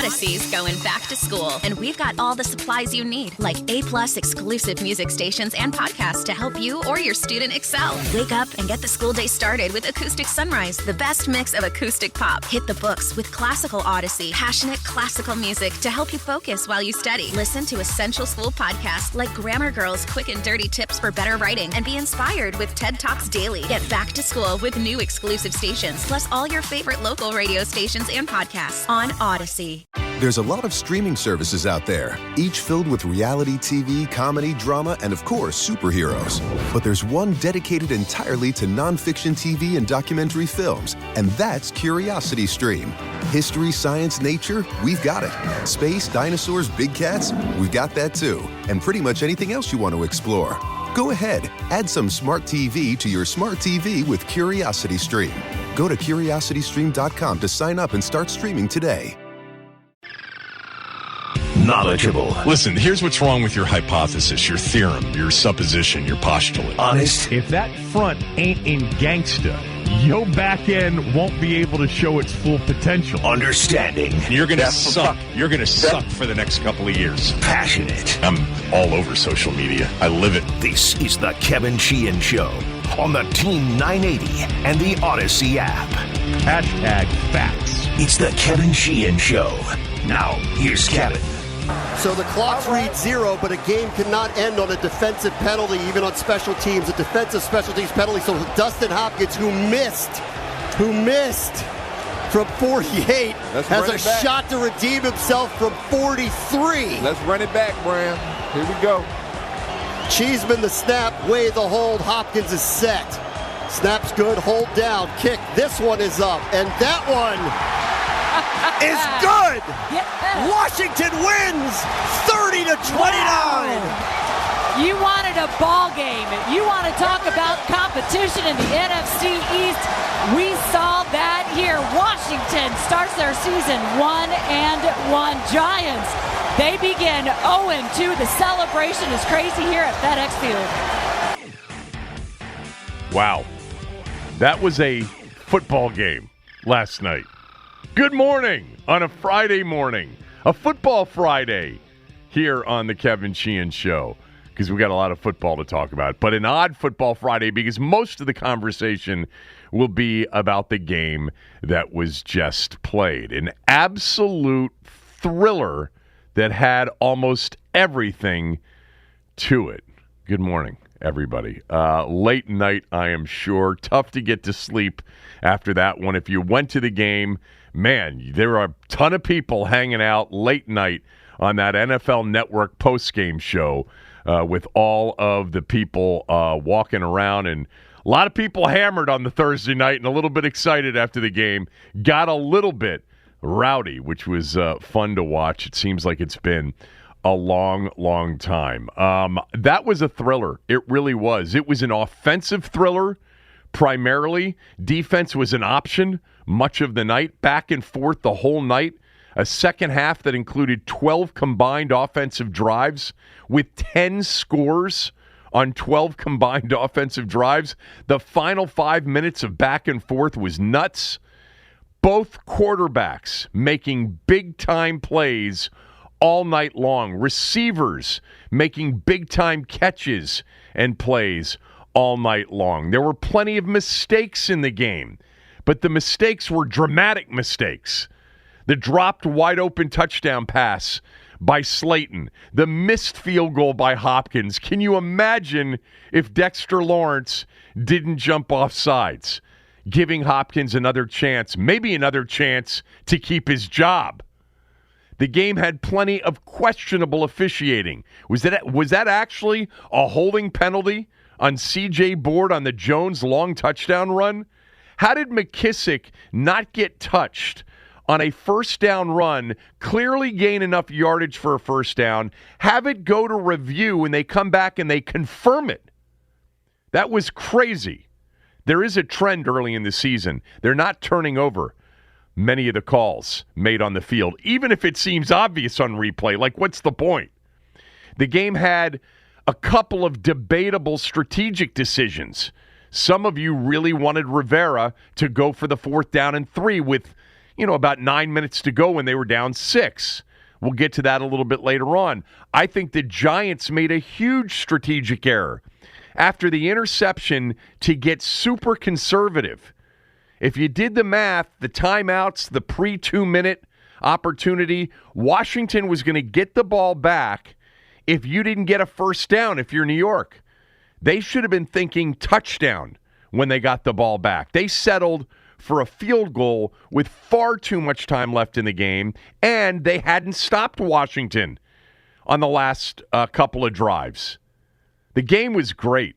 Odyssey's going back to school, and we've got all the supplies you need, like A-plus exclusive music stations and podcasts to help you or your student excel. Wake up and get the school day started with Acoustic Sunrise, the best mix of acoustic pop. Hit the books with Classical Odyssey, passionate classical music to help you focus while you study. Listen to essential school podcasts like Grammar Girl's Quick and Dirty Tips for Better Writing, and be inspired with TED Talks Daily. Get back to school with new exclusive stations, plus all your favorite local radio stations and podcasts on Odyssey. There's a lot of streaming services out there, each filled with reality TV, comedy, drama, and of course, superheroes. But there's one dedicated entirely to nonfiction TV and documentary films, and that's Curiosity Stream. History, science, nature, we've got it. Space, dinosaurs, big cats, we've got that too. And pretty much anything else you want to explore. Go ahead, add some smart TV to your smart TV with Curiosity Stream. Go to curiositystream.com to sign up and start streaming today. Knowledgeable. Listen, here's what's wrong with your hypothesis, your theorem, your supposition, your postulate. Honest. If that front ain't in gangsta, your back end won't be able to show its full potential. Understanding. You're going to suck. You're going to suck for the next couple of years. Passionate. I'm all over social media. I live it. This is the Kevin Sheehan Show on the Team 980 and the Odyssey app. Hashtag facts. It's the Kevin Sheehan Show. Now, here's Kevin. So the clocks read 0, but a game cannot end on a defensive penalty, even on special teams. A defensive special teams penalty. So Dustin Hopkins, who missed from 48, has a shot to redeem himself from 43. Let's run it back, Bram. Here we go. Cheeseman the snap, Way the hold. Hopkins is set. Snap's good, hold down, kick. This one is up, and that one is good. Washington wins 30-29. You wanted a ball game. You want to talk about competition in the NFC East. We saw that here. Washington starts their season 1-1. Giants, they begin 0-2. The celebration is crazy here at FedEx Field. Wow. That was a football game last night. Good morning on a Friday morning. A football Friday here on the Kevin Sheehan Show, because we got a lot of football to talk about. But an odd football Friday because most of the conversation will be about the game that was just played. An absolute thriller that had almost everything to it. Good morning, everybody. Late night, I am sure. Tough to get to sleep after that one. If you went to the game, man, there are a ton of people hanging out late night on that NFL Network postgame show with all of the people walking around, and a lot of people hammered on the Thursday night and a little bit excited after the game. Got a little bit rowdy, which was fun to watch. It seems like it's been a long, long time. That was a thriller. It really was. It was an offensive thriller primarily. Defense was an option much of the night, back and forth the whole night. A second half that included 12 combined offensive drives with 10 scores on 12 combined offensive drives. The final 5 minutes of back and forth was nuts. Both quarterbacks making big-time plays all night long. Receivers making big-time catches and plays all night long. There were plenty of mistakes in the game, but the mistakes were dramatic mistakes. The dropped wide-open touchdown pass by Slayton. The missed field goal by Hopkins. Can you imagine if Dexter Lawrence didn't jump off sides, giving Hopkins another chance, maybe another chance to keep his job? The game had plenty of questionable officiating. Was that actually a holding penalty on C.J. Board on the Jones long touchdown run? How did McKissick not get touched on a first down run, clearly gain enough yardage for a first down, have it go to review, and they come back and they confirm it? That was crazy. There is a trend early in the season. They're not turning over many of the calls made on the field, even if it seems obvious on replay. Like, what's the point? The game had a couple of debatable strategic decisions. Some of you really wanted Rivera to go for the 4th down and 3 with, about 9 minutes to go when they were down 6. We'll get to that a little bit later on. I think the Giants made a huge strategic error after the interception to get super conservative. If you did the math, the timeouts, the pre-2-minute opportunity, Washington was going to get the ball back if you didn't get a first down if you're New York. They should have been thinking touchdown when they got the ball back. They settled for a field goal with far too much time left in the game, and they hadn't stopped Washington on the last couple of drives. The game was great.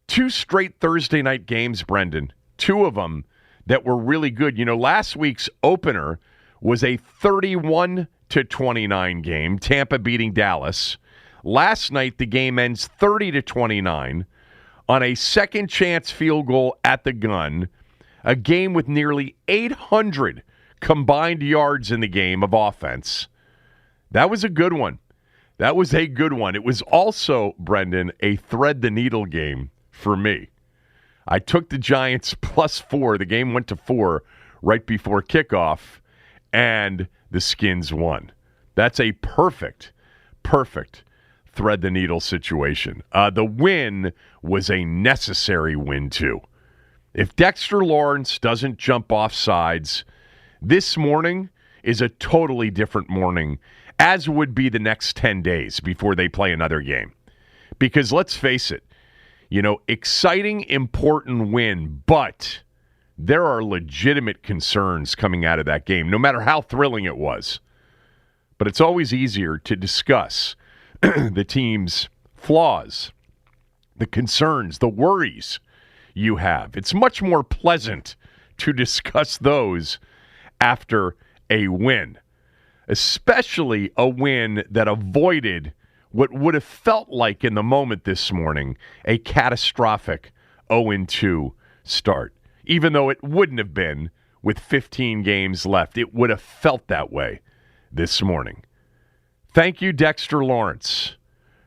2 straight Thursday night games, Brendan. 2 of them that were really good. Last week's opener was a 31-29 game, Tampa beating Dallas. Last night, the game ends 30-29 on a second chance field goal at the gun. A game with nearly 800 combined yards in the game of offense. That was a good one. That was a good one. It was also, Brendan, a thread the needle game for me. I took the Giants +4. The game went to 4 right before kickoff, and the Skins won. That's a perfect thread the needle situation. The win was a necessary win, too. If Dexter Lawrence doesn't jump off sides, this morning is a totally different morning, as would be the next 10 days before they play another game. Because let's face it, exciting, important win, but there are legitimate concerns coming out of that game, no matter how thrilling it was. But it's always easier to discuss the team's flaws, the concerns, the worries you have. It's much more pleasant to discuss those after a win, especially a win that avoided what would have felt like in the moment this morning a catastrophic 0-2 start. Even though it wouldn't have been with 15 games left, it would have felt that way this morning. Thank you, Dexter Lawrence,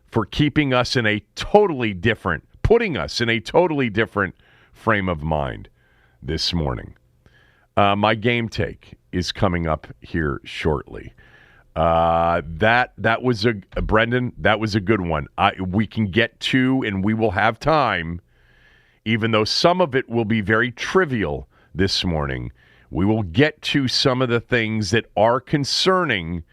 for keeping us in a totally different, putting us in a totally different frame of mind this morning. My game take is coming up here shortly. That was Brendan, that was a good one. We can get to, and we will have time, even though some of it will be very trivial this morning. We will get to some of the things that are concerning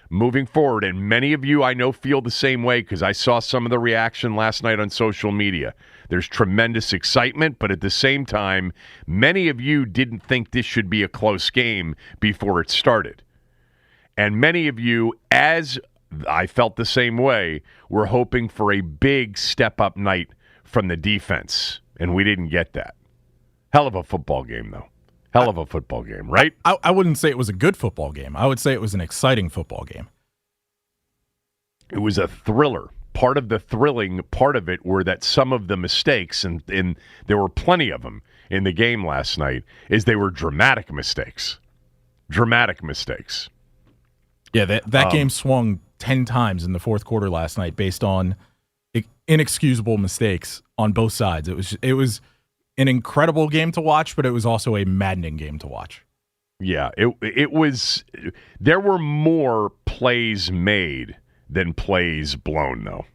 moving forward. And many of you, I know, feel the same way because I saw some of the reaction last night on social media. There's tremendous excitement, but at the same time, many of you didn't think this should be a close game before it started. And many of you, as I felt the same way, were hoping for a big step-up night from the defense, and we didn't get that. Hell of a football game, though. Hell of a football game, right? I wouldn't say it was a good football game. I would say it was an exciting football game. It was a thriller. Part of the thrilling part of it were that some of the mistakes, and there were plenty of them in the game last night, is they were dramatic mistakes. Dramatic mistakes. Yeah, that game swung 10 times in the fourth quarter last night based on inexcusable mistakes on both sides. It was an incredible game to watch, but it was also a maddening game to watch. Yeah, it was. There were more plays made than plays blown, though.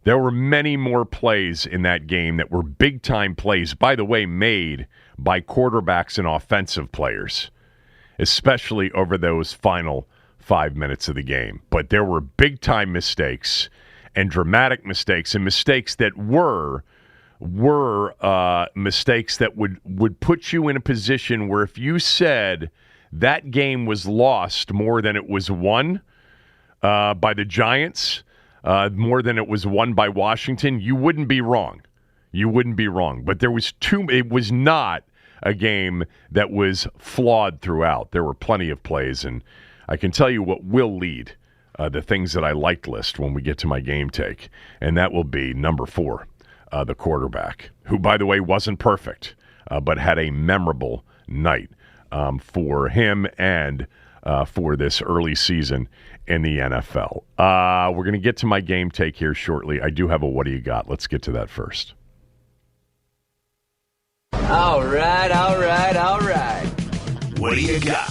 There were many more plays in that game that were big-time plays, by the way, made by quarterbacks and offensive players, especially over those final 5 minutes of the game. But there were big-time mistakes and dramatic mistakes and mistakes that were mistakes that would put you in a position where if you said that game was lost more than it was won by the Giants, more than it was won by Washington, you wouldn't be wrong. You wouldn't be wrong. But it was not a game that was flawed throughout. There were plenty of plays, and I can tell you what will lead the things that I liked list when we get to my game take, and that will be number 4, the quarterback, who, by the way, wasn't perfect, but had a memorable night for him and for this early season in the NFL. We're going to get to my game take here shortly. I do have a what do you got? Let's get to that first. All right. what do you got?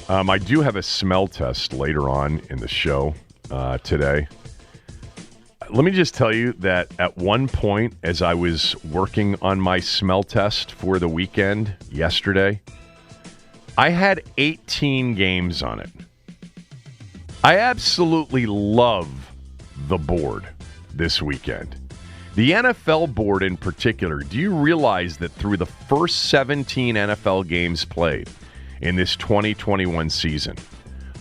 I do have a smell test later on in the show today. Let me just tell you that at one point, as I was working on my smell test for the weekend yesterday, I had 18 games on it. I absolutely love the board this weekend. The NFL board in particular, do you realize that through the first 17 NFL games played in this 2021 season,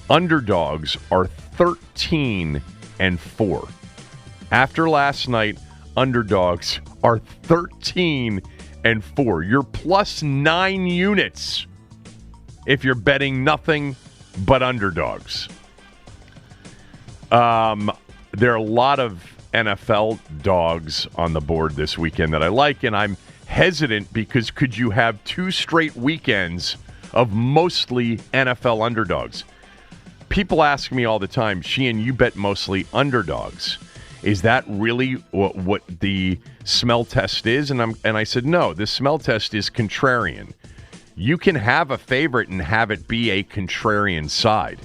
underdogs are 13-4. After last night, underdogs are 13-4. You're plus 9 units if you're betting nothing but underdogs. There are a lot of NFL dogs on the board this weekend that I like, and I'm hesitant because could you have 2 straight weekends of mostly NFL underdogs? People ask me all the time, Sheehan, you bet mostly underdogs. Is that really what the smell test is? And I said, no, the smell test is contrarian. You can have a favorite and have it be a contrarian side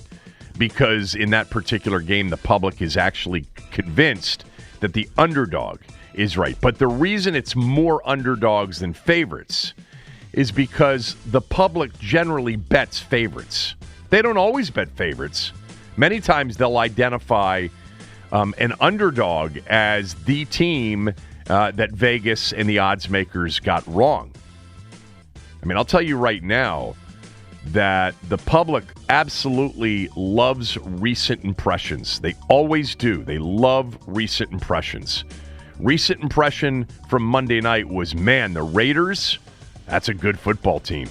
because in that particular game, the public is actually convinced that the underdog is right. But the reason it's more underdogs than favorites is because the public generally bets favorites. They don't always bet favorites. Many times they'll identify an underdog as the team that Vegas and the odds makers got wrong. I mean, I'll tell you right now that the public absolutely loves recent impressions. They always do. They love recent impressions. Recent impression from Monday night was, man, the Raiders, that's a good football team.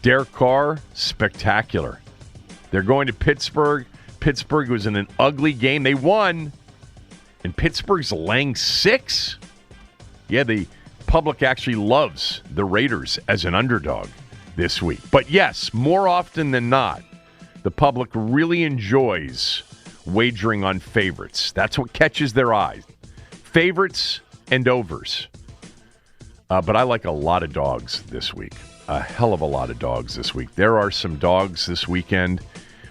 Derek Carr, spectacular. They're going to Pittsburgh. Pittsburgh was in an ugly game. They won, and Pittsburgh's laying 6. Yeah, the public actually loves the Raiders as an underdog this week. But yes, more often than not, the public really enjoys wagering on favorites. That's what catches their eye. Favorites and overs. But I like a lot of dogs this week. A hell of a lot of dogs this week. There are some dogs this weekend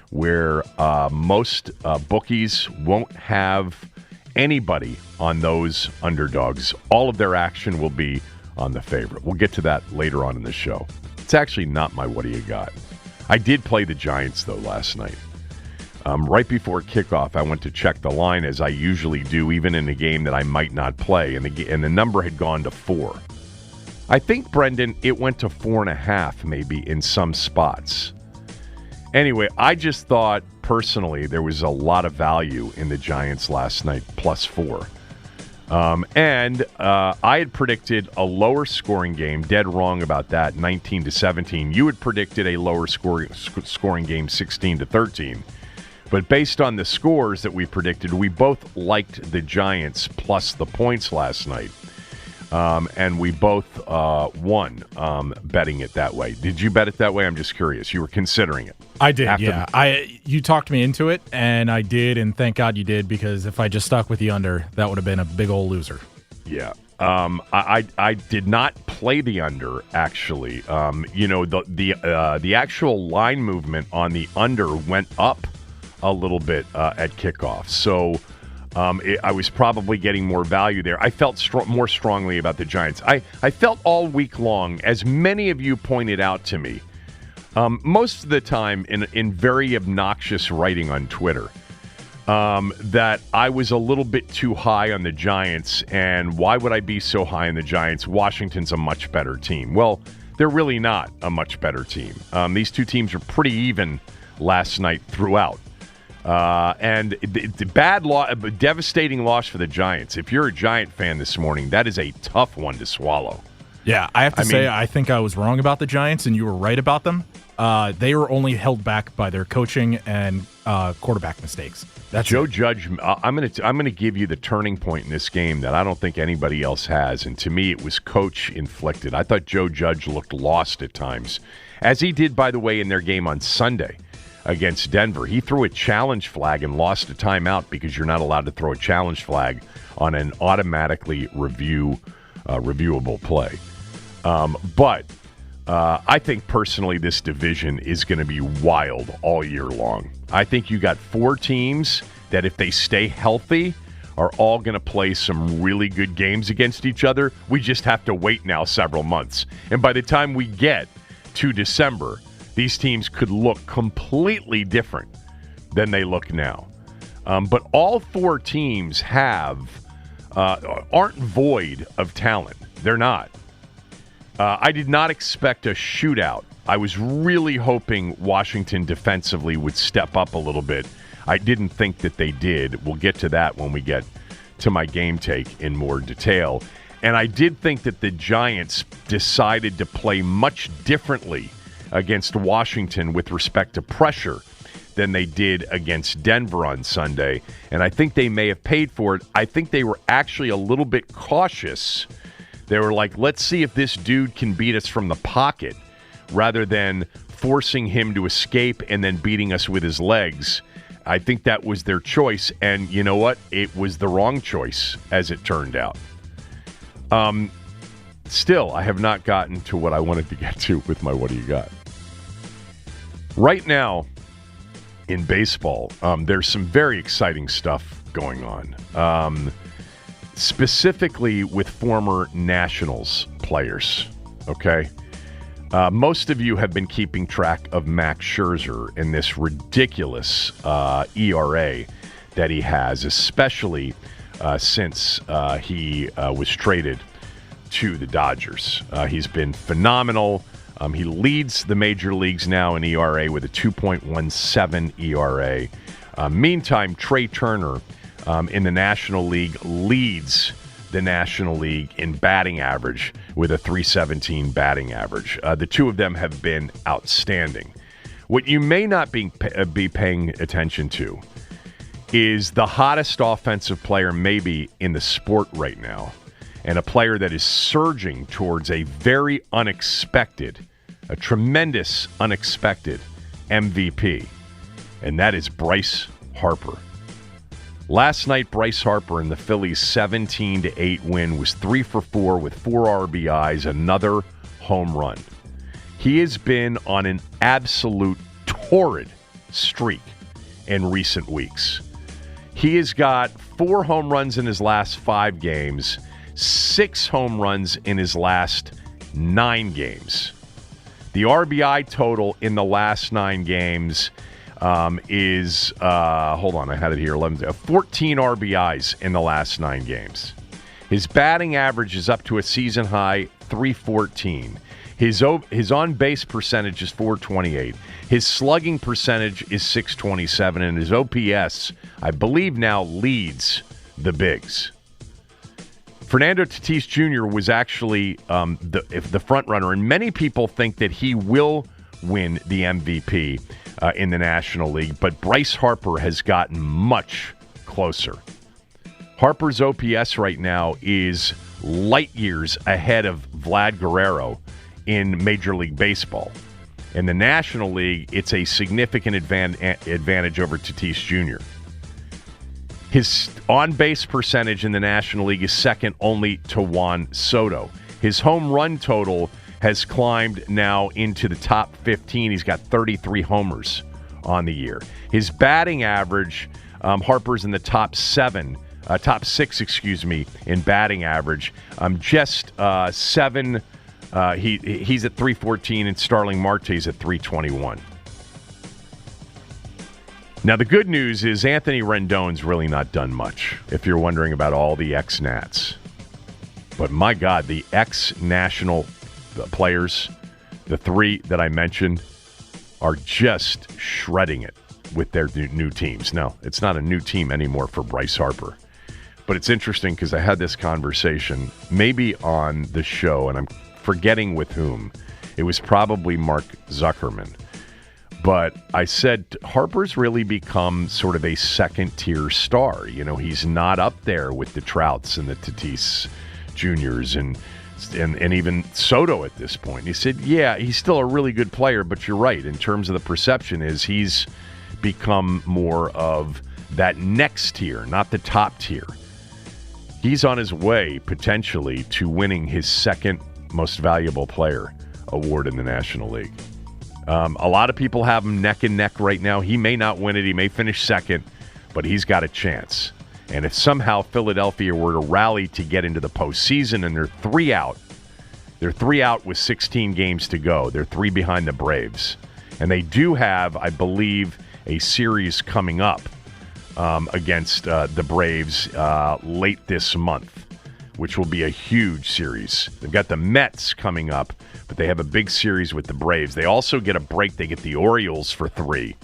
where most bookies won't have anybody on those underdogs. All of their action will be on the favorite. We'll get to that later on in the show. It's actually not my what do you got. I did play the Giants, though, last night. Right before kickoff, I went to check the line, as I usually do, even in a game that I might not play, and the number had gone to 4. I think, Brendan, it went to 4.5 maybe in some spots. Anyway, I just thought, personally, there was a lot of value in the Giants last night, plus 4. And I had predicted a lower scoring game, dead wrong about that, 19-17. You had predicted a lower scoring game, 16-13. But based on the scores that we predicted, we both liked the Giants plus the points last night. And we both won betting it that way. Did you bet it that way? I'm just curious. You were considering it. I did, yeah. You talked me into it, and I did, and thank God you did, because if I just stuck with the under, that would have been a big old loser. Yeah. I did not play the under, actually. The actual line movement on the under went up a little bit at kickoff. So I was probably getting more value there. I felt more strongly about the Giants. I felt all week long, as many of you pointed out to me, most of the time in very obnoxious writing on Twitter, that I was a little bit too high on the Giants, and why would I be so high on the Giants? Washington's a much better team. Well, they're really not a much better team. These two teams are pretty even last night throughout. And the devastating loss for the Giants. If you're a Giant fan this morning, that is a tough one to swallow. Yeah, I have to say, I think I was wrong about the Giants, and you were right about them. They were only held back by their coaching and quarterback mistakes. That's Joe Judge. I'm going to give you the turning point in this game that I don't think anybody else has, and to me, it was coach inflicted. I thought Joe Judge looked lost at times, as he did, by the way, in their game on Sunday against Denver. He threw a challenge flag and lost a timeout because you're not allowed to throw a challenge flag on an automatically reviewable play. But I think personally this division is going to be wild all year long. I think you got 4 teams that if they stay healthy are all going to play some really good games against each other. We just have to wait now several months. And by the time we get to December, these teams could look completely different than they look now. But all 4 teams aren't void of talent. They're not. I did not expect a shootout. I was really hoping Washington defensively would step up a little bit. I didn't think that they did. We'll get to that when we get to my game take in more detail. And I did think that the Giants decided to play much differently against Washington with respect to pressure than they did against Denver on Sunday. And I think they may have paid for it. I think they were actually a little bit cautious. They were like, let's see if this dude can beat us from the pocket rather than forcing him to escape and then beating us with his legs. I think that was their choice. And you know what? It was the wrong choice, as it turned out. Still, I have not gotten to what I wanted to get to with my What Do You Got? Right now, in baseball, there's some very exciting stuff going on. Specifically with former Nationals players, okay? Most of you have been keeping track of Max Scherzer in this ridiculous ERA that he has, especially since he was traded to the Dodgers. He's been phenomenal. He leads the major leagues now in ERA with a 2.17 ERA. Meantime, Trey Turner in the National League leads the National League in batting average with a .317 batting average. The two of them have been outstanding. What you may not be paying attention to is the hottest offensive player maybe in the sport right now, and a player that is surging towards a very unexpected, a tremendous unexpected MVP, and that is Bryce Harper. Last night, Bryce Harper in the Phillies' 17-8 win was 3 for 4 with 4 RBIs, another home run. He has been on an absolute torrid streak in recent weeks. He has got 4 home runs in his last 5 games, 6 home runs in his last 9 games. The RBI total in the last 9 games is, hold on, I had it here, 14 RBIs in the last 9 games. His batting average is up to a season high 314. His on-base percentage is 428. His slugging percentage is 627, and his OPS, I believe, now leads the bigs. Fernando Tatis Jr. was actually the front runner, and many people think that he will win the MVP in the National League, but Bryce Harper has gotten much closer. Harper's OPS right now is light years ahead of Vlad Guerrero in Major League Baseball. In the National League, it's a significant advantage over Tatis Jr. His on-base percentage in the National League is second only to Juan Soto. His home run total has climbed now into the top 15. He's got 33 homers on the year. His batting average, Harper's in the top 6, in batting average. Just 7. He's at 314, and Starling Marte's at 321. Now, the good news is Anthony Rendon's really not done much, if you're wondering about all the ex-Nats. But my God, the ex-National players, the 3 that I mentioned, are just shredding it with their new teams. No, it's not a new team anymore for Bryce Harper. But it's interesting because I had this conversation maybe on the show, and I'm forgetting with whom. It was probably Mark Zuckerman. But I said Harper's really become sort of a second-tier star. You know, he's not up there with the Trouts and the Tatis Juniors and even Soto at this point. And he said, yeah, he's still a really good player, but you're right. In terms of the perception is he's become more of that next tier, not the top tier. He's on his way, potentially, to winning his second most valuable player award in the National League. A lot of people have him neck and neck right now. He may not win it. He may finish second, but he's got a chance. And if somehow Philadelphia were to rally to get into the postseason and they're 3 out with 16 games to go. They're 3 behind the Braves. And they do have, I believe, a series coming up against the Braves late this month, which will be a huge series. They've got the Mets coming up, but they have a big series with the Braves. They also get a break. They get the Orioles for 3,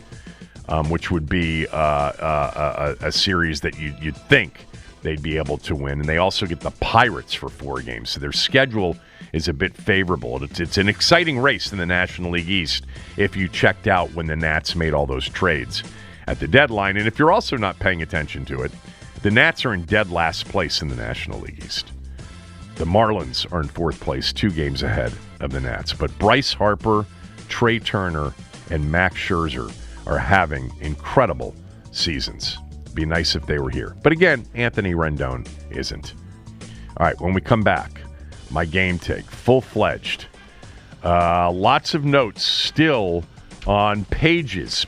which would be a series that you'd think they'd be able to win. And they also get the Pirates for 4 games. So their schedule is a bit favorable. It's an exciting race in the National League East if you checked out when the Nats made all those trades at the deadline. And if you're also not paying attention to it, the Nats are in dead last place in the National League East. The Marlins are in 4th place, 2 games ahead of the Nats. But Bryce Harper, Trey Turner, and Max Scherzer are having incredible seasons. It'd be nice if they were here. But again, Anthony Rendon isn't. All right, when we come back, my game take, full-fledged. Lots of notes still on pages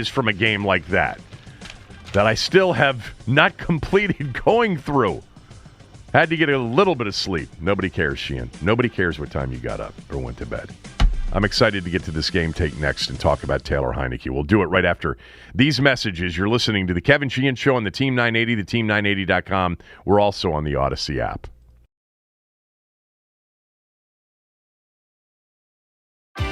from a game like that I still have not completed going through. Had to get a little bit of sleep. Nobody cares, Sheehan. Nobody cares what time you got up or went to bed. I'm excited to get to this game take next and talk about Taylor Heineke. We'll do it right after these messages. You're listening to the Kevin Sheehan Show on the Team 980, theteam980.com. We're also on the Odyssey app.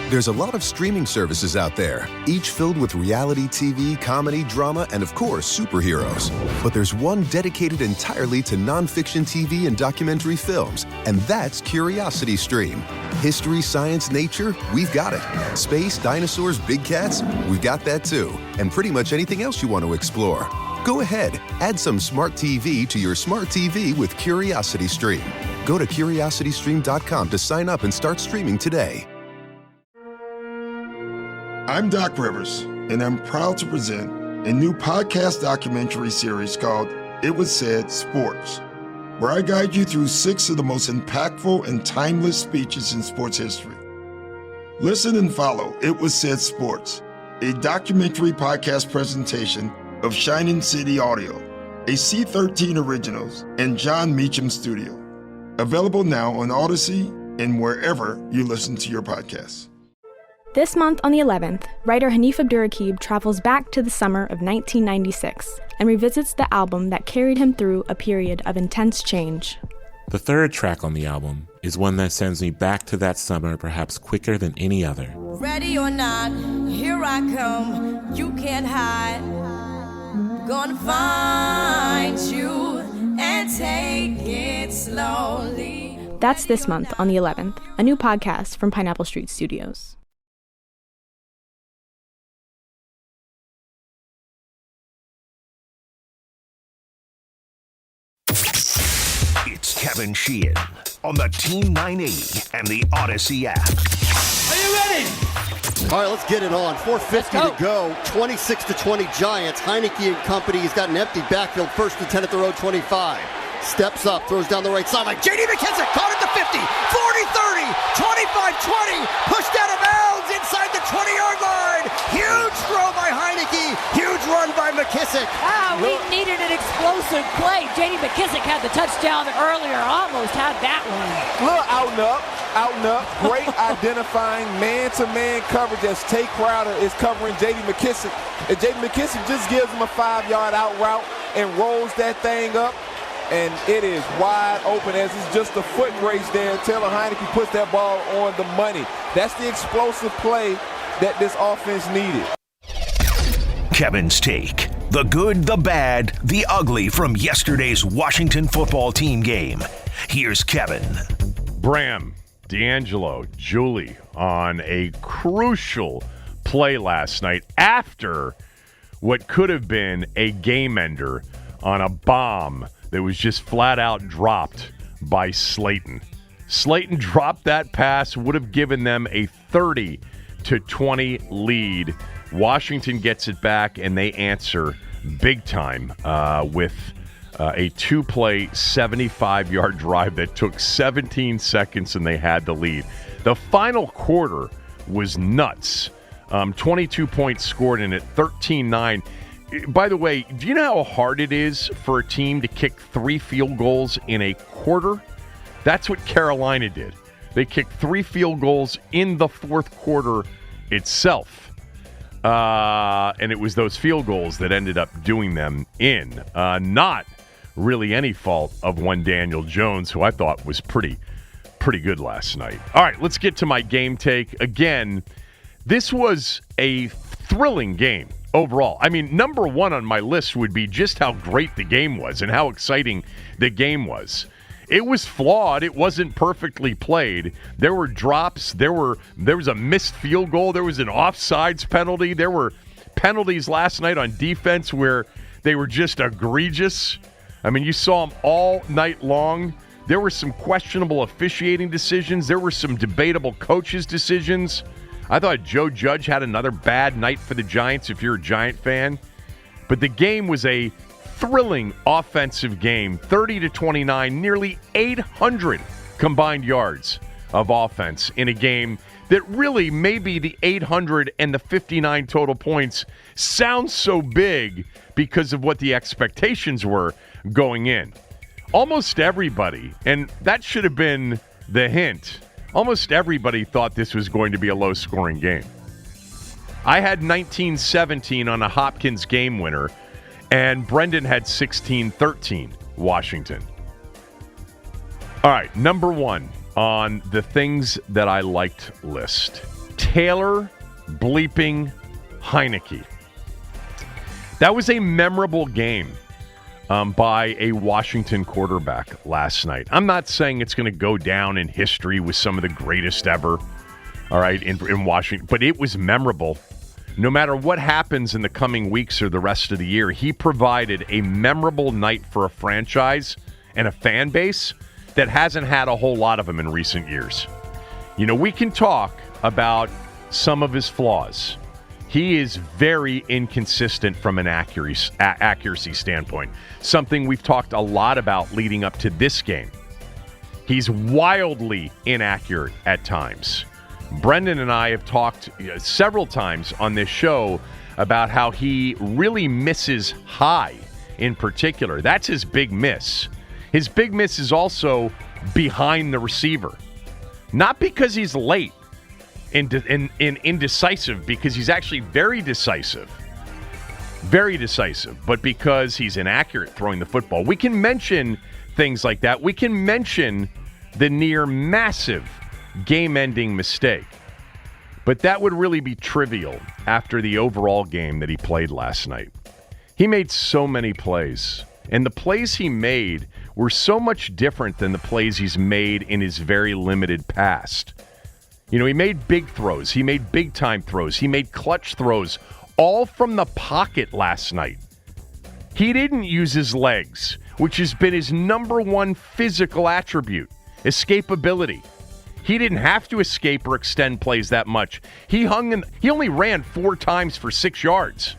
There's a lot of streaming services out there, each filled with reality TV, comedy, drama, and of course, superheroes. But there's one dedicated entirely to nonfiction TV and documentary films, and that's Curiosity Stream. History, science, nature, we've got it. Space, dinosaurs, big cats, we've got that too. And pretty much anything else you want to explore. Go ahead, add some smart TV to your smart TV with Curiosity Stream. Go to curiositystream.com to sign up and start streaming today. I'm Doc Rivers, and I'm proud to present a new podcast documentary series called It Was Said Sports, where I guide you through 6 of the most impactful and timeless speeches in sports history. Listen and follow It Was Said Sports, a documentary podcast presentation of Shining City Audio, a C13 Originals, and John Meacham Studio. Available now on Odyssey and wherever you listen to your podcasts. This month on the 11th, writer Hanif Abdurraqib travels back to the summer of 1996 and revisits the album that carried him through a period of intense change. The third track on the album is one that sends me back to that summer perhaps quicker than any other. Ready or not, here I come, you can't hide. Gonna find you and take it slowly. That's this month on the 11th, a new podcast from Pineapple Street Studios. It's Kevin Sheehan on the Team 980 and the Odyssey app. Are you ready? All right, let's get it on. 4:50 to go. 26-20 Giants. Heineke and company. He's got an empty backfield. 1st and 10 at their own 25. Steps up, throws down the right sideline. J.D. McKissic caught at the 50, 40, 30, 25, 20. Pushed out of bounds inside the 20-yard line. Huge throw by Heineke. Huge run by McKissic. We needed an explosive play. J.D. McKissic had the touchdown earlier. Almost had that one. Look, out and up. Great identifying man-to-man coverage as Tay Crowder is covering J.D. McKissic. And J.D. McKissic just gives him a 5-yard out route and rolls that thing up. And it is wide open as it's just a foot race there. Taylor Heineke puts that ball on the money. That's the explosive play that this offense needed. Kevin's take. The good, the bad, the ugly from yesterday's Washington football team game. Here's Kevin. Bram, D'Angelo, Julie on a crucial play last night after what could have been a game ender on a bomb that was just flat out dropped by Slayton. Slayton dropped that pass, would have given them a 30-20 lead. Washington gets it back, and they answer big time with A two-play, 75-yard drive that took 17 seconds, and they had the lead. The final quarter was nuts. 22 points scored in it, 13-9. By the way, do you know how hard it is for a team to kick 3 field goals in a quarter? That's what Carolina did. They kicked 3 field goals in the fourth quarter itself. And it was those field goals that ended up doing them in. Not really any fault of one Daniel Jones, who I thought was pretty good last night. All right, let's get to my game take. Again, this was a thrilling game overall. I mean, number one on my list would be just how great the game was and how exciting the game was. It was flawed. It wasn't perfectly played. There were drops. There was a missed field goal. There was an offsides penalty. There were penalties last night on defense where they were just egregious. I mean, you saw them all night long. There were some questionable officiating decisions. There were some debatable coaches' decisions. I thought Joe Judge had another bad night for the Giants if you're a Giant fan. But the game was a thrilling offensive game, 30-29, nearly 800 combined yards of offense in a game that really maybe the 800 and the 59 total points sounds so big because of what the expectations were going in. Almost everybody, and that should have been the hint, almost everybody thought this was going to be a low-scoring game. I had 19-17 on a Hopkins game winner, and Brendan had 16-13 Washington. All right, number one on the things that I liked list. Taylor bleeping Heineke. That was a memorable game by a Washington quarterback last night. I'm not saying it's going to go down in history with some of the greatest ever, all right, in Washington, but it was memorable. No matter what happens in the coming weeks or the rest of the year, he provided a memorable night for a franchise and a fan base that hasn't had a whole lot of them in recent years. You know, we can talk about some of his flaws. He is very inconsistent from an accuracy standpoint, something we've talked a lot about leading up to this game. He's wildly inaccurate at times. Brendan and I have talked several times on this show about how he really misses high in particular. That's his big miss. His big miss is also behind the receiver. Not because he's late and indecisive, because he's actually very decisive, but because he's inaccurate throwing the football. We can mention things like that. We can mention the near massive game-ending mistake, but that would really be trivial after the overall game that he played last night. He made so many plays, and the plays he made were so much different than the plays he's made in his very limited past. You know, he made big throws, he made big-time throws, he made clutch throws, all from the pocket last night. He didn't use his legs, which has been his number one physical attribute, escapability. He didn't have to escape or extend plays that much. He only ran 4 times for 6 yards.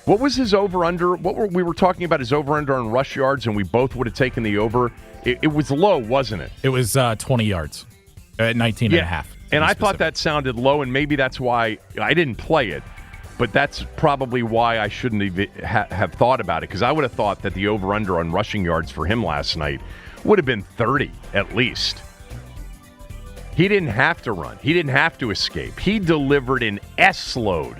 What was his over-under? We were talking about his over-under on rush yards, and we both would have taken the over. It was low, wasn't it? It was 20 yards at 19 and a half. And I thought that sounded low, and maybe that's why I didn't play it. But that's probably why I shouldn't have thought about it, because I would have thought that the over-under on rushing yards for him last night would have been 30 at least. He didn't have to run. He didn't have to escape. He delivered an S-load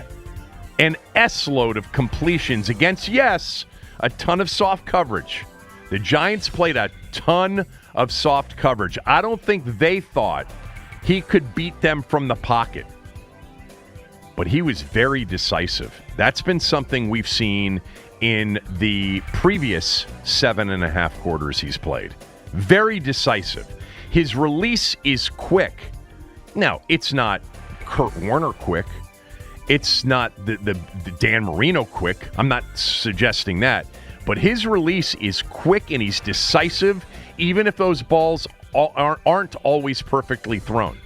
of completions against, yes, a ton of soft coverage. The Giants played a ton of soft coverage. I don't think they thought he could beat them from the pocket. But he was very decisive. That's been something we've seen in the previous 7.5 quarters he's played. Very decisive. His release is quick. Now, it's not Kurt Warner quick. It's not the Dan Marino quick. I'm not suggesting that. But his release is quick and he's decisive, even if those balls aren't always perfectly thrown.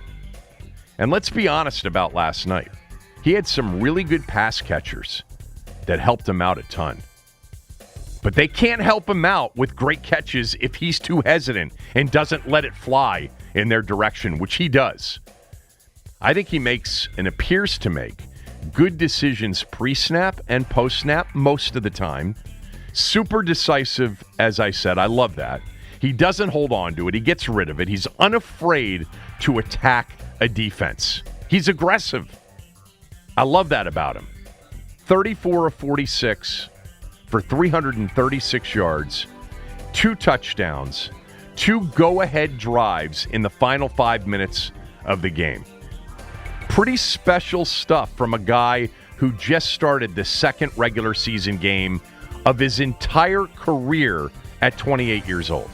And let's be honest about last night. He had some really good pass catchers that helped him out a ton. But they can't help him out with great catches if he's too hesitant and doesn't let it fly in their direction, which he does. I think he makes and appears to make good decisions pre-snap and post-snap most of the time. Super decisive, as I said. I love that. He doesn't hold on to it. He gets rid of it. He's unafraid to attack a defense. He's aggressive. I love that about him. 34 of 46 for 336 yards, 2 touchdowns, 2 go-ahead drives in the final 5 minutes of the game. Pretty special stuff from a guy who just started the second regular season game of his entire career at 28 years old.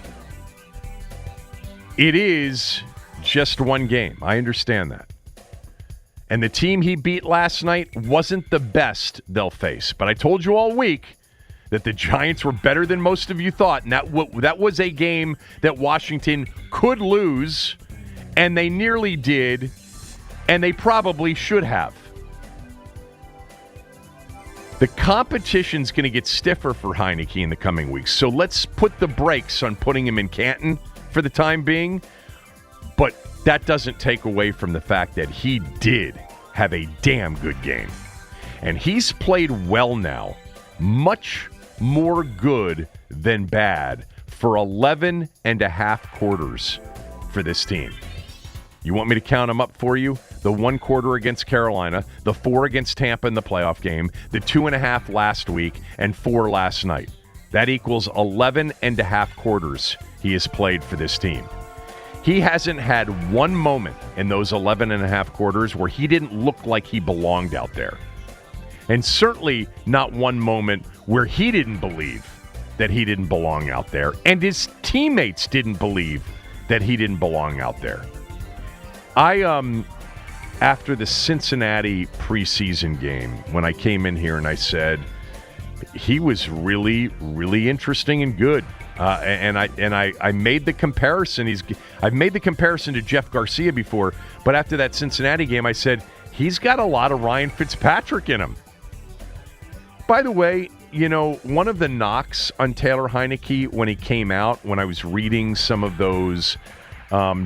It is just one game. I understand that. And the team he beat last night wasn't the best they'll face. But I told you all week that the Giants were better than most of you thought, and that was a game that Washington could lose, and they nearly did, and they probably should have. The competition's going to get stiffer for Heineke in the coming weeks, so let's put the brakes on putting him in Canton for the time being, but that doesn't take away from the fact that he did have a damn good game. And he's played well now, much more good than bad, for 11 and a half quarters for this team. You want me to count them up for you? The 1 quarter against Carolina, the 4 against Tampa in the playoff game, the 2.5 last week, and 4 last night. That equals 11 and a half quarters he has played for this team. He hasn't had one moment in those 11 and a half quarters where he didn't look like he belonged out there. And certainly not one moment where he didn't believe that he didn't belong out there, and his teammates didn't believe that he didn't belong out there. After the Cincinnati preseason game, when I came in here and I said he was really, really interesting and good, and I made the comparison. I've made the comparison to Jeff Garcia before, but after that Cincinnati game, I said he's got a lot of Ryan Fitzpatrick in him. By the way, you know, one of the knocks on Taylor Heineke when he came out, when I was reading some of those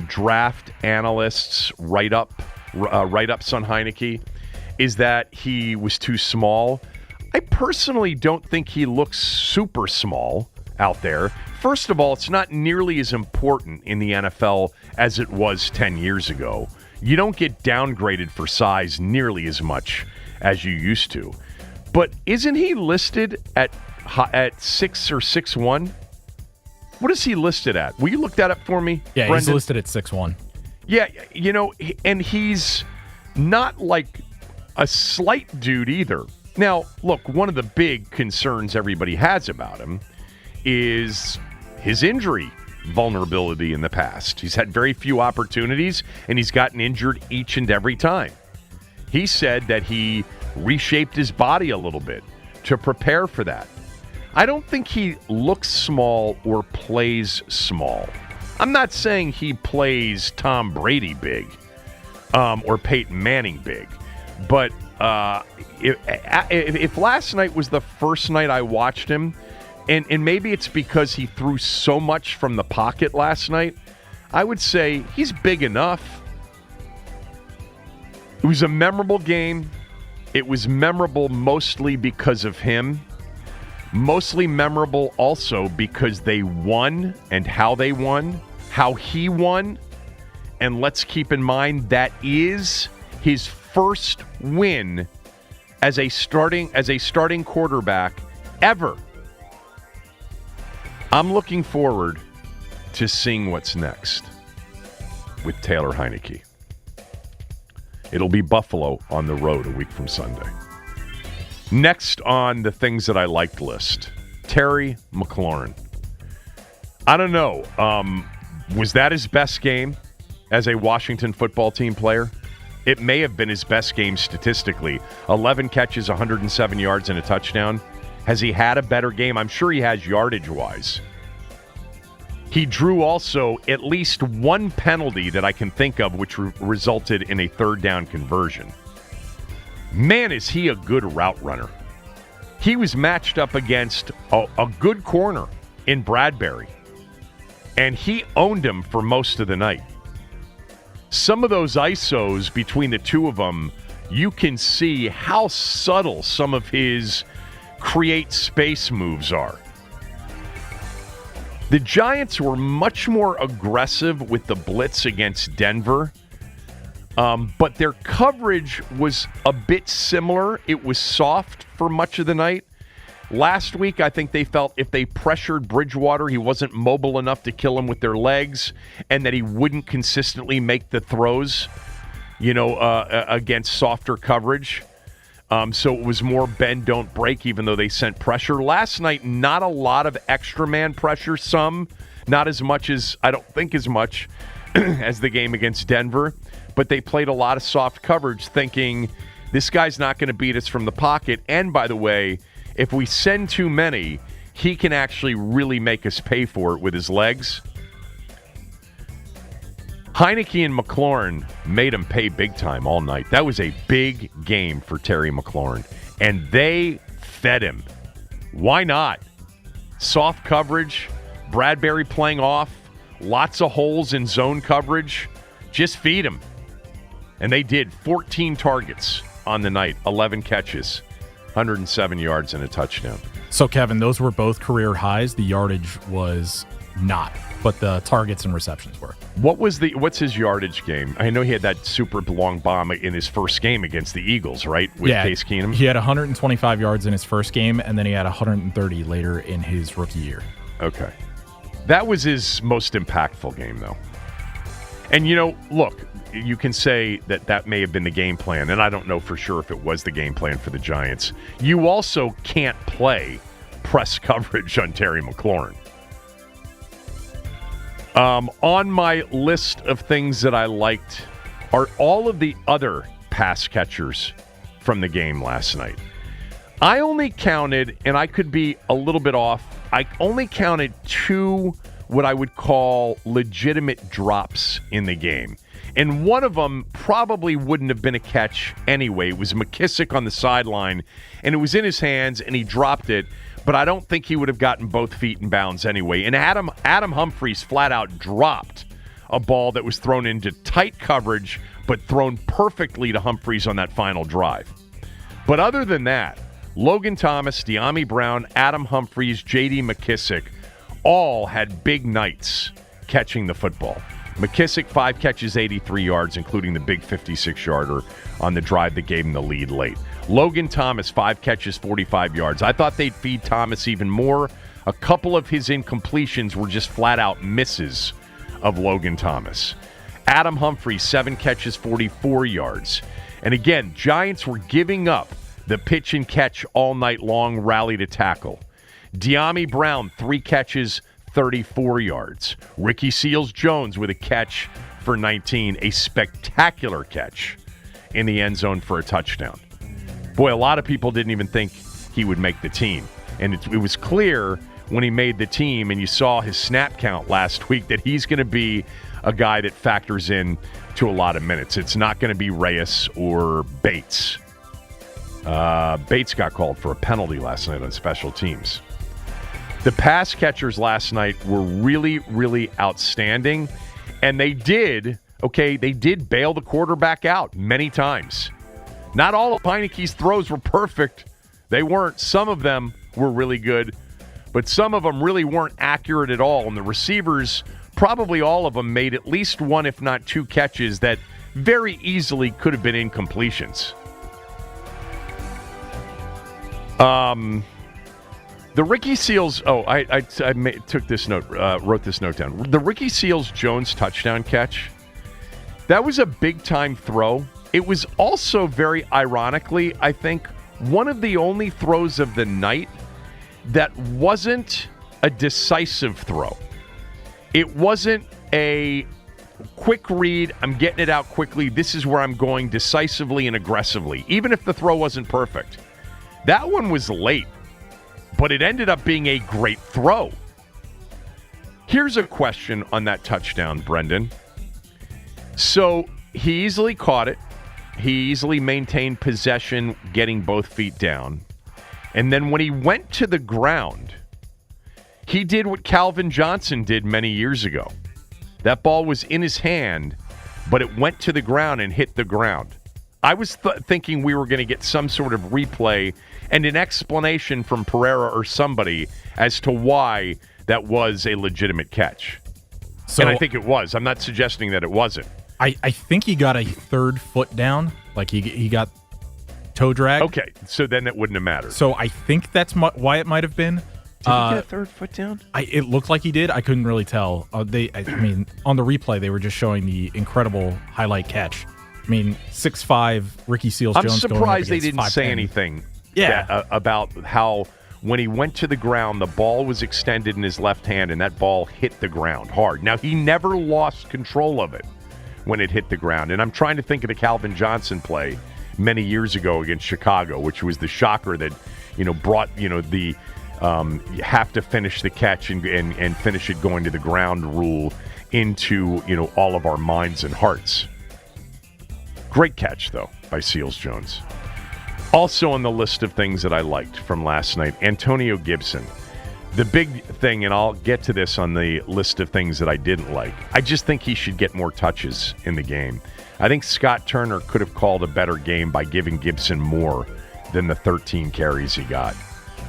draft analysts write-ups on Heineke, is that he was too small. I personally don't think he looks super small out there. First of all, it's not nearly as important in the NFL as it was 10 years ago. You don't get downgraded for size nearly as much as you used to. But isn't he listed at 6 or 6'1"? What is he listed at? Will you look that up for me, Yeah, Brendan? He's listed at 6'1". Yeah, you know, and he's not like a slight dude either. Now, look, one of the big concerns everybody has about him is his injury vulnerability in the past. He's had very few opportunities, and he's gotten injured each and every time. He said that he reshaped his body a little bit to prepare for that. I don't think he looks small or plays small. I'm not saying he plays Tom Brady big or Peyton Manning big, but if last night was the first night I watched him, and maybe it's because he threw so much from the pocket last night, I would say he's big enough. It was a memorable game. It was memorable mostly because of him. Mostly memorable also because they won and how they won, how he won. And let's keep in mind that is his first win as a starting quarterback ever. I'm looking forward to seeing what's next with Taylor Heineke. It'll be Buffalo on the road a week from Sunday. Next on the things that I liked list, Terry McLaurin. I don't know. Was that his best game as a Washington football team player? It may have been his best game statistically. 11 catches, 107 yards, and a touchdown. Has he had a better game? I'm sure he has yardage-wise. He drew also at least one penalty that I can think of which resulted in a third down conversion. Man, is he a good route runner. he was matched up against a good corner in Bradbury, and he owned him for most of the night. Some of those ISOs between the two of them, you can see how subtle some of his create space moves are. The Giants were much more aggressive with the blitz against Denver, but their coverage was a bit similar. It was soft for much of the night. Last week, I think they felt if they pressured Bridgewater, he wasn't mobile enough to kill him with their legs, and that he wouldn't consistently make the throws, against softer coverage. So it was more bend, don't break, even though they sent pressure. Last night, not a lot of extra man pressure. Some, not as much as, I don't think as much as the game against Denver. But they played a lot of soft coverage thinking this guy's not going to beat us from the pocket. And by the way, if we send too many, he can actually really make us pay for it with his legs. Heineke and McLaurin made him pay big time all night. That was a big game for Terry McLaurin, and they fed him. Why not? Soft coverage, Bradbury playing off, lots of holes in zone coverage. Just feed him. And they did. 14 targets on the night, 11 catches, 107 yards and a touchdown. So, Kevin, those were both career highs. The yardage was not, but the targets and receptions were. What's his yardage game? I know he had that super long bomb in his first game against the Eagles, right? With Case Keenum. He had 125 yards in his first game, and then he had 130 later in his rookie year. Okay. That was his most impactful game, though. And, look, you can say that may have been the game plan, and I don't know for sure if it was the game plan for the Giants. You also can't play press coverage on Terry McLaurin. On my list of things that I liked are all of the other pass catchers from the game last night. I only counted, and I could be a little bit off, I only counted 2 what I would call legitimate drops in the game. And one of them probably wouldn't have been a catch anyway. It was McKissick on the sideline, and it was in his hands, and he dropped it. But I don't think he would have gotten both feet in bounds anyway. And Adam Humphries flat out dropped a ball that was thrown into tight coverage, but thrown perfectly to Humphries on that final drive. But other than that, Logan Thomas, De'Ami Brown, Adam Humphries, J.D. McKissick all had big nights catching the football. McKissick, 5 catches, 83 yards, including the big 56-yarder on the drive that gave him the lead late. Logan Thomas, 5 catches, 45 yards. I thought they'd feed Thomas even more. A couple of his incompletions were just flat-out misses of Logan Thomas. Adam Humphries, 7 catches, 44 yards. And again, Giants were giving up the pitch and catch all night long rally to tackle. De'Ami Brown, 3 catches, 34 yards. Ricky Seals-Jones with a catch for 19, a spectacular catch in the end zone for a touchdown. Boy, a lot of people didn't even think he would make the team. And it was clear when he made the team and you saw his snap count last week that he's going to be a guy that factors in to a lot of minutes. It's not going to be Reyes or Bates. Bates got called for a penalty last night on special teams. The pass catchers last night were really, really outstanding. And they did bail the quarterback out many times. Not all of Heineke's throws were perfect. They weren't. Some of them were really good, but some of them really weren't accurate at all. And the receivers, probably all of them, made at least 1, if not 2 catches that very easily could have been incompletions. The Ricky Seals, I took this note, wrote this note down. The Ricky Seals-Jones touchdown catch, that was a big-time throw. It was also very ironically, I think, one of the only throws of the night that wasn't a decisive throw. It wasn't a quick read, I'm getting it out quickly, this is where I'm going decisively and aggressively, even if the throw wasn't perfect. That one was late, but it ended up being a great throw. Here's a question on that touchdown, Brendan. So he easily caught it. He easily maintained possession, getting both feet down. And then when he went to the ground, he did what Calvin Johnson did many years ago. That ball was in his hand, but it went to the ground and hit the ground. I was thinking we were going to get some sort of replay and an explanation from Pereira or somebody as to why that was a legitimate catch. So, and I think it was. I'm not suggesting that it wasn't. I think he got a third foot down. Like he got toe drag. Okay, so then it wouldn't have mattered. So I think that's why it might have been. Did he get a third foot down? It looked like he did. I couldn't really tell. On the replay, they were just showing the incredible highlight catch. 6'5", Ricky Seals-Jones. I'm surprised they didn't say anything about how when he went to the ground, the ball was extended in his left hand, and that ball hit the ground hard. Now, he never lost control of it when it hit the ground. And I'm trying to think of the Calvin Johnson play many years ago against Chicago, which was the shocker that, brought, the you have to finish the catch and finish it going to the ground rule into, all of our minds and hearts. Great catch, though, by Seals-Jones. Also on the list of things that I liked from last night, Antonio Gibson. The big thing, and I'll get to this on the list of things that I didn't like, I just think he should get more touches in the game. I think Scott Turner could have called a better game by giving Gibson more than the 13 carries he got.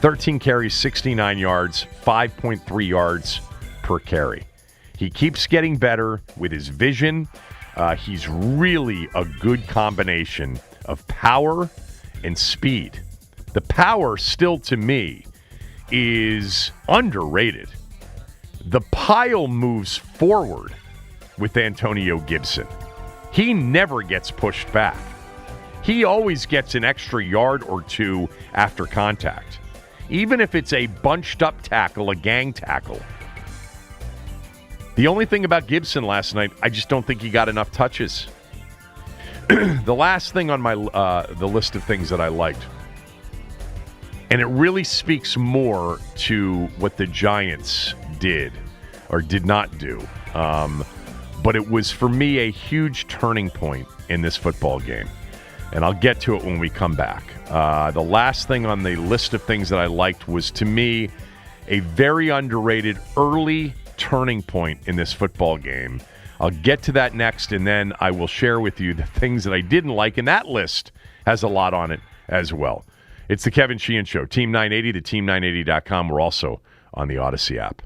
13 carries, 69 yards, 5.3 yards per carry. He keeps getting better with his vision. He's really a good combination of power and speed. The power still, to me, is underrated. The pile moves forward with Antonio Gibson. He never gets pushed back. He always gets an extra yard or two after contact, even if it's a bunched up tackle, a gang tackle. The only thing about Gibson last night, I just don't think he got enough touches. The last thing on my the list of things that I liked, and it really speaks more to what the Giants did or did not do, but it was, for me, a huge turning point in this football game. And I'll get to it when we come back. The last thing on the list of things that I liked was, to me, a very underrated early turning point in this football game. I'll get to that next, and then I will share with you the things that I didn't like, and that list has a lot on it as well. It's the Kevin Sheehan Show, Team 980 to Team980.com. We're also on the Odyssey app.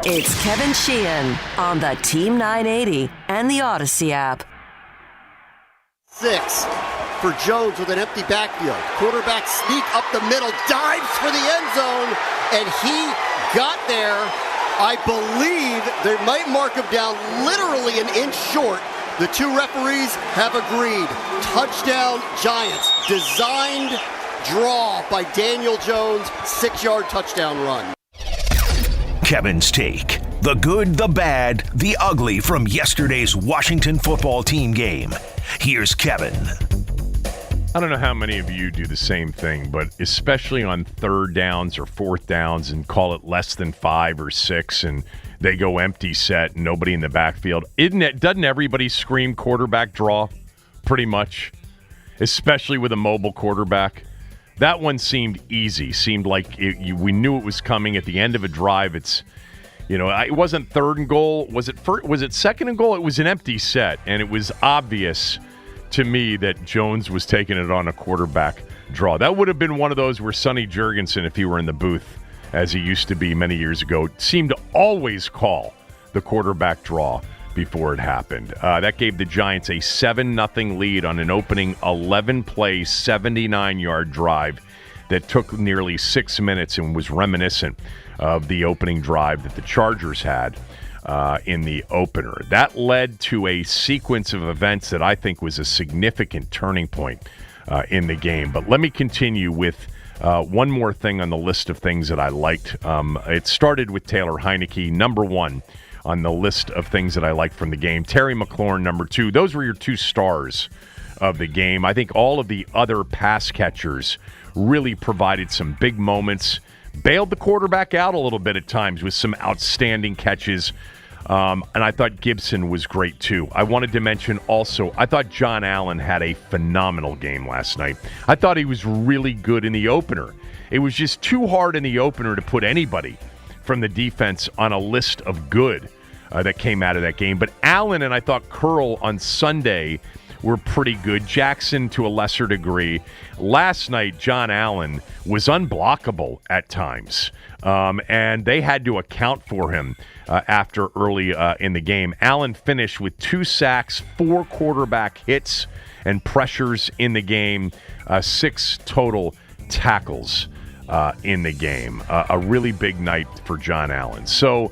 It's Kevin Sheehan on the Team 980 and the Odyssey app. 6 for Jones with an empty backfield. Quarterback sneak up the middle, dives for the end zone, and he got there. I believe they might mark him down literally an inch short. The two referees have agreed. Touchdown Giants. Designed draw by Daniel Jones. 6-yard touchdown run. Kevin's Take. The good, the bad, the ugly from yesterday's Washington football team game. Here's Kevin. I don't know how many of you do the same thing, but especially on third downs or fourth downs and call it less than 5 or 6 and they go empty set and nobody in the backfield. Doesn't everybody scream quarterback draw pretty much, especially with a mobile quarterback? That one seemed easy. Seemed like we knew it was coming at the end of a drive. It wasn't third and goal. Was it second and goal? It was an empty set, and it was obvious to me that Jones was taking it on a quarterback draw. That would have been one of those where Sonny Jurgensen, if he were in the booth, as he used to be many years ago, seemed to always call the quarterback draw before it happened. That gave the Giants a 7-0 lead on an opening 11-play, 79-yard drive that took nearly 6 minutes and was reminiscent of the opening drive that the Chargers had in the opener. That led to a sequence of events that I think was a significant turning point in the game. But let me continue with one more thing on the list of things that I liked. It started with Taylor Heineke, number 1 on the list of things that I liked from the game. Terry McLaurin, number 2. Those were your 2 stars of the game. I think all of the other pass catchers really provided some big moments, bailed the quarterback out a little bit at times with some outstanding catches. And I thought Gibson was great, too. I wanted to mention also, I thought John Allen had a phenomenal game last night. I thought he was really good in the opener. It was just too hard in the opener to put anybody from the defense on a list of good that came out of that game. But Allen and I thought Curl on Sunday were pretty good. Jackson to a lesser degree. Last night, John Allen was unblockable at times, and they had to account for him after early in the game. Allen finished with 2 sacks, 4 quarterback hits and pressures in the game, 6 total tackles in the game. A really big night for John Allen. So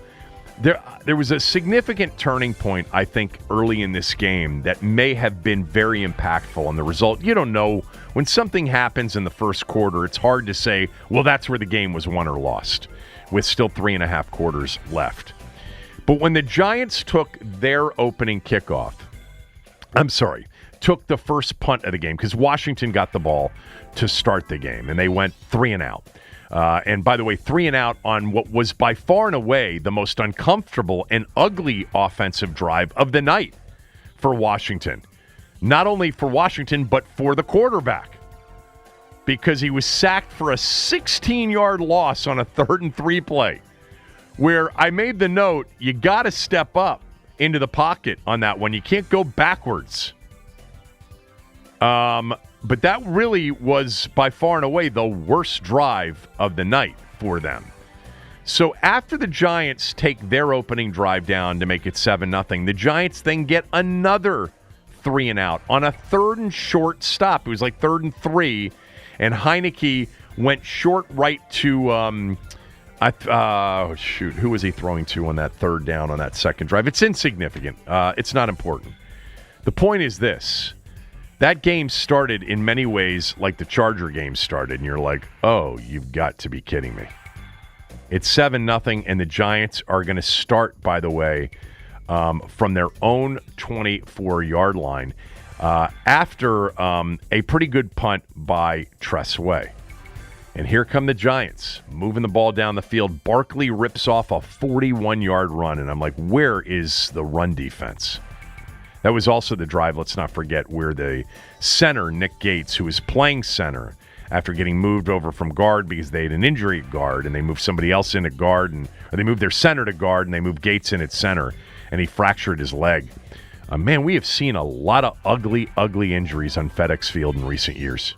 there was a significant turning point, I think, early in this game that may have been very impactful on the result. You don't know. When something happens in the first quarter, it's hard to say, well, that's where the game was won or lost, with still 3.5 quarters left. But when the Giants took their opening kickoff, took the first punt of the game, because Washington got the ball to start the game, and they went 3 and out. And by the way, 3 and out on what was by far and away the most uncomfortable and ugly offensive drive of the night for Washington. Not only for Washington, but for the quarterback, because he was sacked for a 16-yard loss on a 3rd and 3 play, where I made the note, you got to step up into the pocket on that one. You can't go backwards. But that really was by far and away the worst drive of the night for them. So after the Giants take their opening drive down to make it 7-0, the Giants then get another 3 and out on a 3rd and short stop. It was like 3rd and 3, and Heineke went short right to who was he throwing to on that 3rd down on that second drive? It's insignificant. It's not important. The point is this. That game started in many ways like the Charger game started, and you're like, oh, you've got to be kidding me. It's 7-0, and the Giants are going to start, by the way, from their own 24-yard line after a pretty good punt by Tressway. And here come the Giants, moving the ball down the field. Barkley rips off a 41-yard run, and I'm like, where is the run defense? That was also the drive, let's not forget, where the center, Nick Gates, who was playing center after getting moved over from guard because they had an injury at guard, and they moved somebody else in at guard, or they moved their center to guard, and they moved Gates in at center, and he fractured his leg. Man, we have seen a lot of ugly, ugly injuries on FedEx Field in recent years.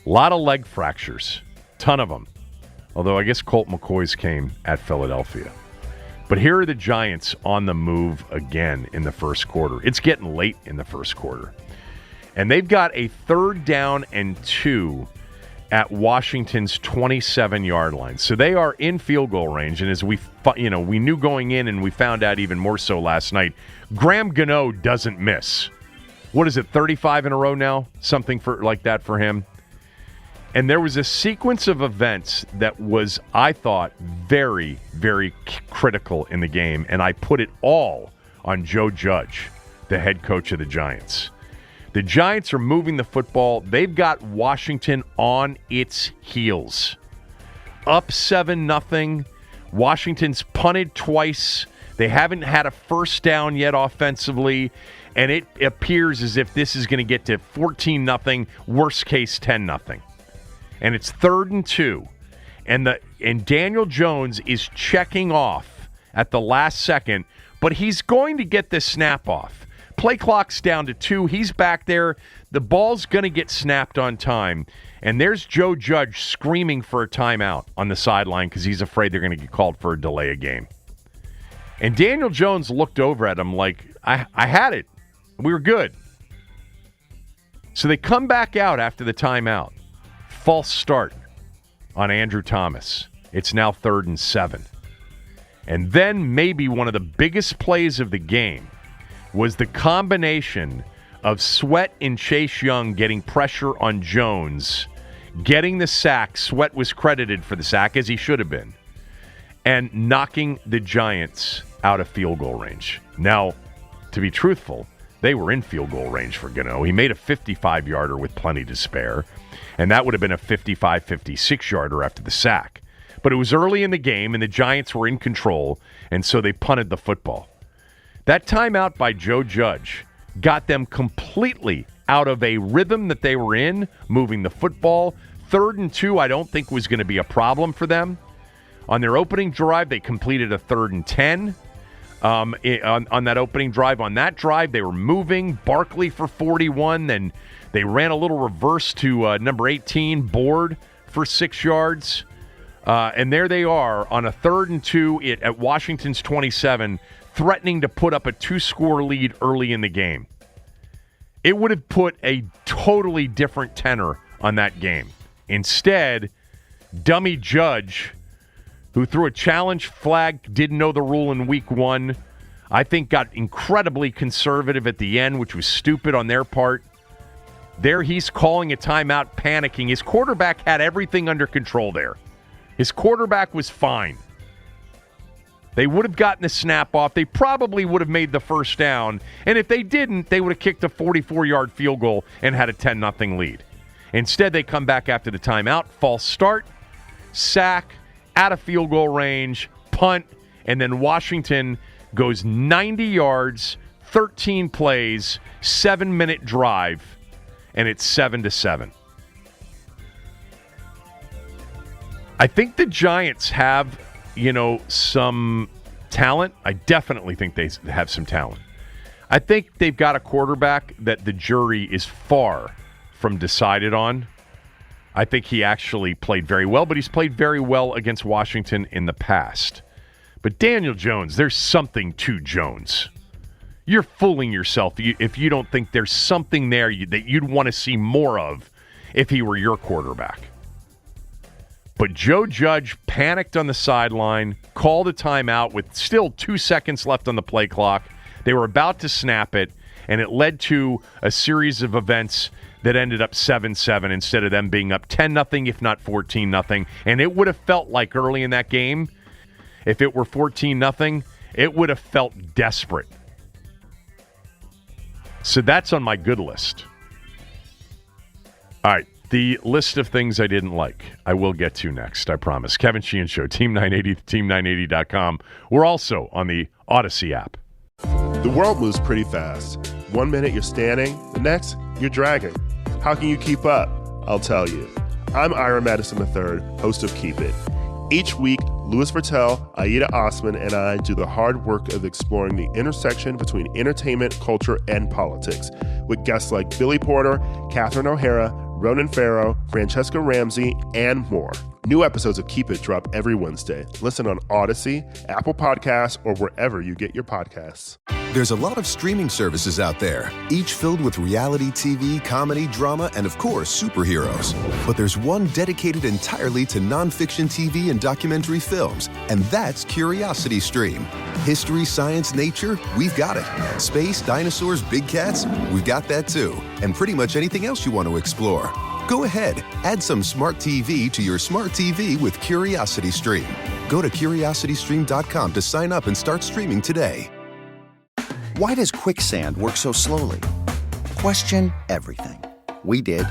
A lot of leg fractures. Ton of them. Although I guess Colt McCoy's came at Philadelphia. But here are the Giants on the move again in the first quarter. It's getting late in the first quarter. And they've got a 3rd down and 2 at Washington's 27-yard line. So they are in field goal range. And as we knew going in, and we found out even more so last night, Graham Gano doesn't miss. What is it, 35 in a row now? Something like that for him. And there was a sequence of events that was, I thought, very, very critical in the game. And I put it all on Joe Judge, the head coach of the Giants. The Giants are moving the football. They've got Washington on its heels. Up 7-0. Washington's punted twice. They haven't had a first down yet offensively. And it appears as if this is going to get to 14-0, worst case 10-0. And it's 3rd and 2. And Daniel Jones is checking off at the last second, but he's going to get this snap off. Play clock's down to 2. He's back there. The ball's going to get snapped on time. And there's Joe Judge screaming for a timeout on the sideline because he's afraid they're going to get called for a delay of game. And Daniel Jones looked over at him like, I had it. We were good. So they come back out after the timeout. False start on Andrew Thomas. It's now 3rd and 7. And then maybe one of the biggest plays of the game was the combination of Sweat and Chase Young getting pressure on Jones, getting the sack. Sweat was credited for the sack, as he should have been, and knocking the Giants out of field goal range. Now, to be truthful, they were in field goal range for Gano. He made a 55-yarder with plenty to spare, and that would have been a 55, 56-yarder after the sack. But it was early in the game, and the Giants were in control, and so they punted the football. That timeout by Joe Judge got them completely out of a rhythm that they were in, moving the football. 3rd and 2, I don't think was going to be a problem for them. On their opening drive, they completed a 3rd and 10. On that opening drive. On that drive, they were moving. Barkley for 41. Then they ran a little reverse to number 18, Board, for 6 yards. And there they are on a 3rd and 2 at Washington's 27, threatening to put up a 2-score lead early in the game. It would have put a totally different tenor on that game. Instead, dummy Judge, who threw a challenge flag, didn't know the rule in week 1, I think got incredibly conservative at the end, which was stupid on their part. There he's calling a timeout, panicking. His quarterback had everything under control there. His quarterback was fine. They would have gotten the snap off. They probably would have made the first down. And if they didn't, they would have kicked a 44-yard field goal and had a 10-0 lead. Instead, they come back after the timeout, false start, sack, out of field goal range, punt, and then Washington goes 90 yards, 13 plays, 7-minute drive, and it's 7-7. I think the Giants have, some talent. I definitely think they have some talent. I think they've got a quarterback that the jury is far from decided on. I think he actually played very well, but he's played very well against Washington in the past. But Daniel Jones, there's something to Jones. You're fooling yourself if you don't think there's something there that you'd want to see more of if he were your quarterback. But Joe Judge panicked on the sideline, called a timeout with still 2 seconds left on the play clock. They were about to snap it, and it led to a series of events that ended up 7-7 instead of them being up 10-0, if not 14-0. And it would have felt like early in that game, if it were 14-0, it would have felt desperate. So that's on my good list. All right, the list of things I didn't like, I will get to next, I promise. Kevin Sheehan Show, Team 980, team980.com. We're also on the Odyssey app. The world moves pretty fast. 1 minute you're standing, the next you're dragging. How can you keep up? I'll tell you. I'm Ira Madison III, host of Keep It. Each week, Louis Vertel, Aida Osman, and I do the hard work of exploring the intersection between entertainment, culture, and politics, with guests like Billy Porter, Catherine O'Hara, Ronan Farrow, Francesca Ramsey, and more. New episodes of Keep It drop every Wednesday. Listen on Odyssey, Apple Podcasts, or wherever you get your podcasts. There's a lot of streaming services out there, each filled with reality TV, comedy, drama, and of course, superheroes. But there's one dedicated entirely to nonfiction TV and documentary films, and that's Curiosity Stream. History, science, nature, we've got it. Space, dinosaurs, big cats, we've got that too. And pretty much anything else you want to explore. Go ahead, add some smart TV to your smart TV with Curiosity Stream. Go to curiositystream.com to sign up and start streaming today. Why does quicksand work so slowly? Question everything. We did.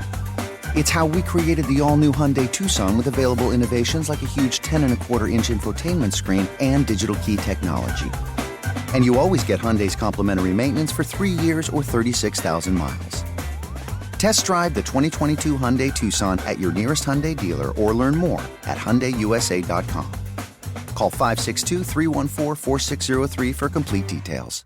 It's how we created the all-new Hyundai Tucson with available innovations like a huge 10.25-inch infotainment screen and digital key technology. And you always get Hyundai's complimentary maintenance for 3 years or 36,000 miles. Test drive the 2022 Hyundai Tucson at your nearest Hyundai dealer or learn more at HyundaiUSA.com. Call 562-314-4603 for complete details.